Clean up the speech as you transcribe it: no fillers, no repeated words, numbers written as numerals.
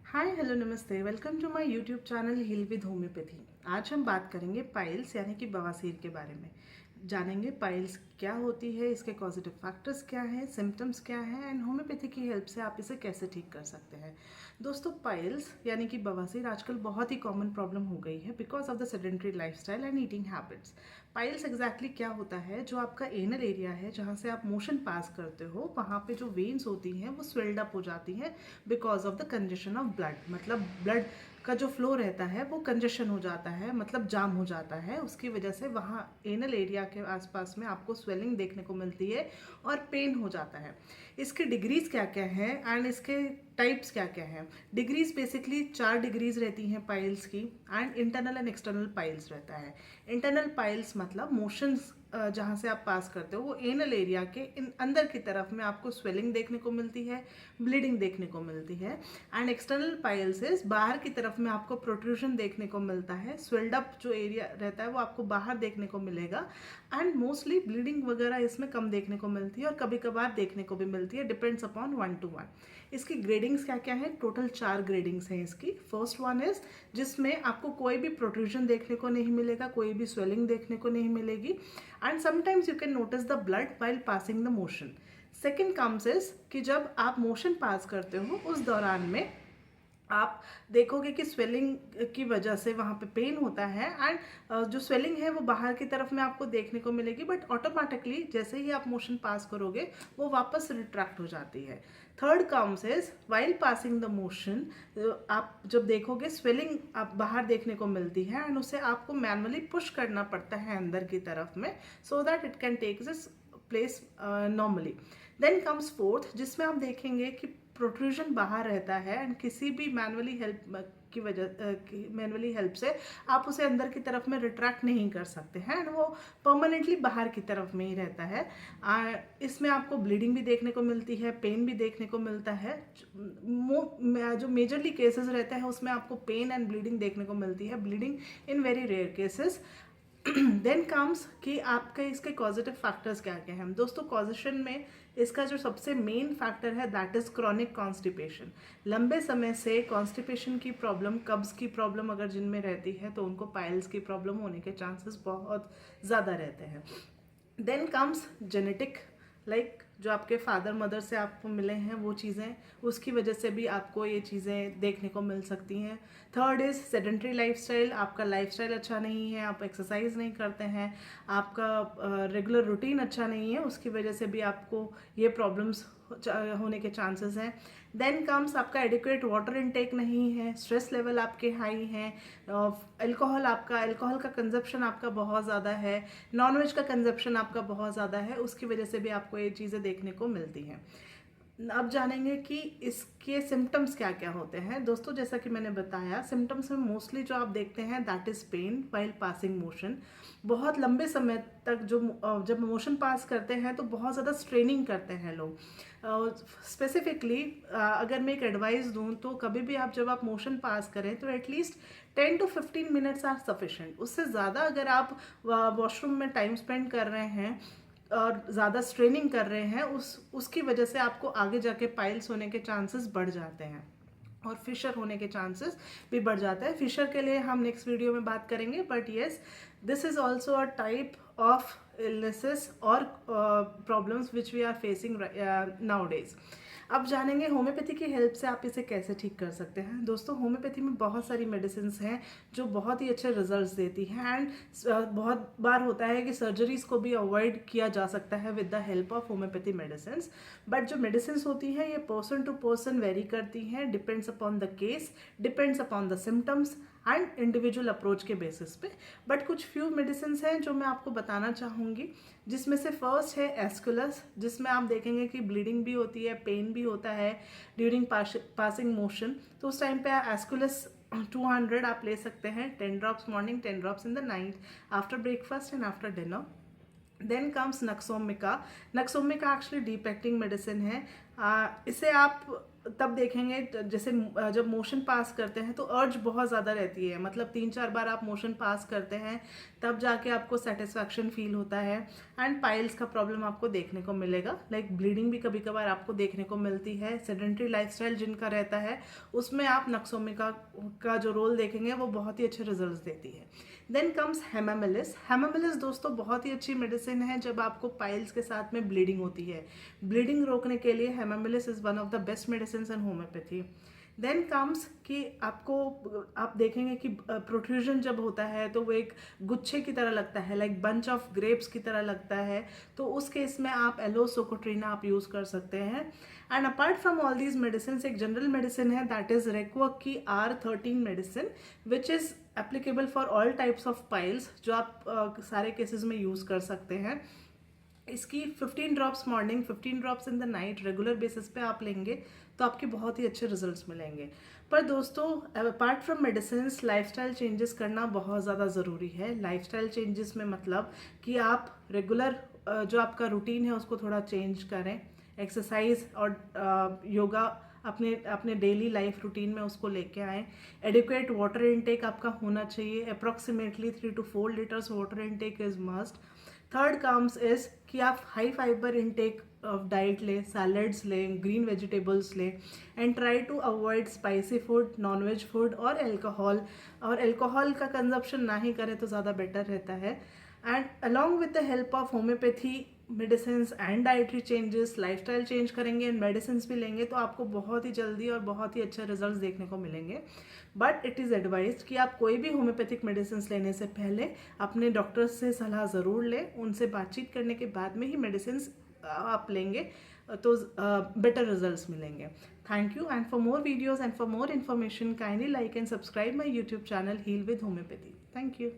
हाय hello नमस्ते, welcome to my YouTube channel heal with homeopathy. आज हम बात करेंगे पाइल्स यानी कि बवासीर के बारे में। जानेंगे पाइल्स क्या होती है, इसके कॉजेटिव फैक्टर्स क्या हैं, सिम्टम्स क्या हैं एंड होम्योपैथी की हेल्प से आप इसे कैसे ठीक कर सकते हैं। दोस्तों, पाइल्स यानी कि बवासीर आजकल बहुत ही कॉमन प्रॉब्लम हो गई है because of the sedentary lifestyle and eating habits. Piles exactly क्या होता है? जो आपका एनल एरिया है जहाँ से आप मोशन पास करते हो, वहाँ पे जो वेन्स होती हैं वो स्वेल्ड अप हो जाती हैं because of the congestion of blood. मतलब ब्लड का जो फ्लो रहता है वो कंजेशन हो जाता है, मतलब जाम हो जाता है। उसकी वजह से वहाँ एनल एरिया के आसपास में आपको स्वेलिंग देखने को मिलती है और पेन हो जाता है। इसके डिग्रीज क्या क्या हैं एंड इसके टाइप्स क्या क्या हैं? डिग्रीज बेसिकली 4 डिग्रीज रहती हैं पाइल्स की, and internal and external piles रहता है। इंटरनल पाइल्स मतलब मोशंस जहाँ से आप पास करते हो वो एनल एरिया के अंदर की तरफ में आपको स्वेलिंग देखने को मिलती है, ब्लीडिंग देखने को मिलती है। एंड एक्सटर्नल पाइल्स बाहर की तरफ में आपको प्रोट्रूशन देखने को मिलता है, स्वेल्ड अप जो एरिया रहता है वो आपको बाहर देखने को मिलेगा। एंड मोस्टली ब्लीडिंग वगैरह इसमें कम देखने को मिलती है और कभी कभार देखने को भी मिलती है, डिपेंड्स अपॉन 1 to 1। इसकी ग्रेडिंग्स क्या क्या है? टोटल 4 ग्रेडिंग्स हैं इसकी। फर्स्ट वन इज जिसमें आपको कोई भी प्रोट्रूजन देखने को नहीं मिलेगा, कोई भी स्वेलिंग देखने को नहीं मिलेगी, and sometimes you can notice the blood while passing the motion. Second comes is कि जब आप मोशन पास करते हो उस दौरान में आप देखोगे कि स्वेलिंग की वजह से वहाँ पे पेन होता है, एंड जो स्वेलिंग है वो बाहर की तरफ में आपको देखने को मिलेगी, बट ऑटोमेटिकली जैसे ही आप मोशन पास करोगे वो वापस रिट्रैक्ट हो जाती है। Third comes is while passing the motion, आप जब देखोगे स्वेलिंग आप बाहर देखने को मिलती है एंड उसे आपको मैनुअली पुश करना पड़ता है अंदर की तरफ में, so that it can take this place normally. Then comes fourth जिसमें आप देखेंगे कि प्रोट्रूजन बाहर रहता है एंड किसी भी मैनुअली हेल्प की वजह मैनुअली हेल्प से आप उसे अंदर की तरफ में रिट्रैक्ट नहीं कर सकते हैं एंड वो परमानेंटली बाहर की तरफ में ही रहता है। इसमें आपको ब्लीडिंग भी देखने को मिलती है, पेन भी देखने को मिलता है। जो मेजरली केसेस रहते हैं उसमें आपको पेन एंड ब्लीडिंग देखने को मिलती है, bleeding in very rare cases. Then comes कि आपके इसके पॉजिटिव फैक्टर्स क्या क्या हैं। दोस्तों, कॉजेशन में इसका जो सबसे मेन फैक्टर है दैट इज क्रॉनिक कॉन्स्टिपेशन। लंबे समय से कॉन्स्टिपेशन की प्रॉब्लम, कब्ज की प्रॉब्लम अगर जिनमें रहती है तो उनको पाइल्स की प्रॉब्लम होने के चांसेस बहुत ज़्यादा रहते हैं। देन कम्स जेनेटिक, लाइक जो आपके फादर मदर से आपको मिले हैं वो चीज़ें, उसकी वजह से भी आपको ये चीज़ें देखने को मिल सकती हैं। थर्ड इज़ सेडेंट्री लाइफस्टाइल, आपका लाइफस्टाइल अच्छा नहीं है, आप एक्सरसाइज नहीं करते हैं, आपका रेगुलर रूटीन अच्छा नहीं है, उसकी वजह से भी आपको ये प्रॉब्लम्स होने के चांसेस हैं। देन कम्स आपका एडिक्वेट वाटर इनटेक नहीं है, स्ट्रेस लेवल आपके हाई हैं, अल्कोहल का कंजप्शन आपका बहुत ज़्यादा है, नॉनवेज का कंजप्शन आपका बहुत ज़्यादा है, उसकी वजह से भी आपको ये चीज़ें देखने को मिलती हैं। अब जानेंगे कि इसके सिम्टम्स क्या क्या होते हैं। दोस्तों, जैसा कि मैंने बताया, सिम्टम्स में मोस्टली जो आप देखते हैं that is pain while passing motion. बहुत लंबे समय तक जब मोशन पास करते हैं तो बहुत ज़्यादा स्ट्रेनिंग करते हैं लोग। स्पेसिफिकली अगर मैं एक एडवाइस दूं तो कभी भी जब आप मोशन पास करें तो at least 10 to 15 minutes are sufficient. उससे ज़्यादा अगर आप वॉशरूम में टाइम स्पेंड कर रहे हैं और ज़्यादा स्ट्रेनिंग कर रहे हैं, उसकी वजह से आपको आगे जाके पाइल्स होने के चांसेस बढ़ जाते हैं और फिशर होने के चांसेस भी बढ़ जाता है। फिशर के लिए हम नेक्स्ट वीडियो में बात करेंगे, but yes, this is also a type of illnesses और problems which we are facing nowadays. अब जानेंगे होम्योपैथी की हेल्प से आप इसे कैसे ठीक कर सकते हैं। दोस्तों, होम्योपैथी में बहुत सारी मेडिसिन हैं जो बहुत ही अच्छे रिजल्ट्स देती हैं, एंड बहुत बार होता है कि सर्जरीज को भी अवॉइड किया जा सकता है with the help of homeopathy medicine. But जो मेडिसिन होती हैं ये पर्सन टू पर्सन वेरी करती हैं, depends upon the case, depends upon the symptoms and individual approach के बेसिस पे। बट कुछ फ्यू मेडिसिन हैं जो मैं आपको बताना चाहूँगी, जिसमें से फर्स्ट है एस्कुलस, जिसमें आप देखेंगे कि ब्लीडिंग भी होती है, पेन भी होता है ड्यूरिंग पासिंग मोशन। तो उस टाइम पे एस्कुलस 200 आप ले सकते हैं, 10 drops morning, 10 drops in the night, after breakfast and after dinner. Then comes nux vomica. Nux vomica actually deep acting medicine है, इसे आप तब देखेंगे जैसे जब मोशन पास करते हैं तो अर्ज बहुत ज़्यादा रहती है, मतलब 3-4 बार आप मोशन पास करते हैं तब जाके आपको सेटिस्फैक्शन फील होता है। एंड पाइल्स का प्रॉब्लम आपको देखने को मिलेगा, लाइक ब्लीडिंग भी कभी कभार आपको देखने को मिलती है। सेडेंट्री लाइफस्टाइल जिनका रहता है उसमें आप नक्सोमिका का जो रोल देखेंगे वो बहुत ही अच्छे रिजल्ट्स देती है। Then comes हेमामिलिस। हेमामिलिस दोस्तों बहुत ही अच्छी मेडिसिन है जब आपको पाइल्स के साथ में ब्लीडिंग होती है। ब्लीडिंग रोकने के लिए hamamelis is one of the best medicine in homeopathy. Then comes कि आप देखेंगे कि प्रोट्रूजन जब होता है तो वो एक गुच्छे की तरह लगता है, लाइक बंच ऑफ ग्रेप्स की तरह लगता है, तो उस केस में आप एलोसोकोट्रीना आप यूज़ कर सकते हैं। And apart from all these medicine एक जनरल मेडिसिन है दैट इज रेक्वर्क की R13 medicine which is applicable for all types of piles, जो आप सारे केसेस में यूज़ कर सकते हैं। इसकी 15 drops morning, 15 drops in the night regular basis पे आप लेंगे तो आपके बहुत ही अच्छे रिजल्ट्स मिलेंगे। पर दोस्तों apart from medicine lifestyle changes करना बहुत ज़्यादा ज़रूरी है। लाइफस्टाइल चेंजेस में मतलब कि आप रेगुलर जो आपका रूटीन है उसको थोड़ा चेंज करें, एक्सरसाइज और योगा अपने अपने डेली लाइफ रूटीन में उसको लेके आएँ। एडिक्वेट वाटर इनटेक आपका होना चाहिए, approximately 3 to 4 litres water intake is must. Third comes is कि आप high fibre intake of diet लें, सैलड्स लें, ग्रीन वेजिटेबल्स लें and try to avoid spicy food, non veg food और एल्कोहल। और एल्कोहल का कंजप्शन ना ही करें तो ज़्यादा बेटर रहता है। And along with the help of homeopathy medicine and dietary changes, lifestyle change करेंगे एंड मेडिसिन भी लेंगे तो आपको बहुत ही जल्दी और बहुत ही अच्छे रिजल्ट्स देखने को मिलेंगे। बट इट इज़ एडवाइज्ड कि आप कोई भी होम्योपैथिक मेडिसिन लेने से पहले अपने डॉक्टर्स से सलाह ज़रूर लें, उनसे बातचीत करने के बाद में ही मेडिसिन आप लेंगे तो बेटर रिजल्ट्स मिलेंगे। Thank you and for more videos and for more information kindly like and subscribe my YouTube channel heal with homeopathy. Thank you.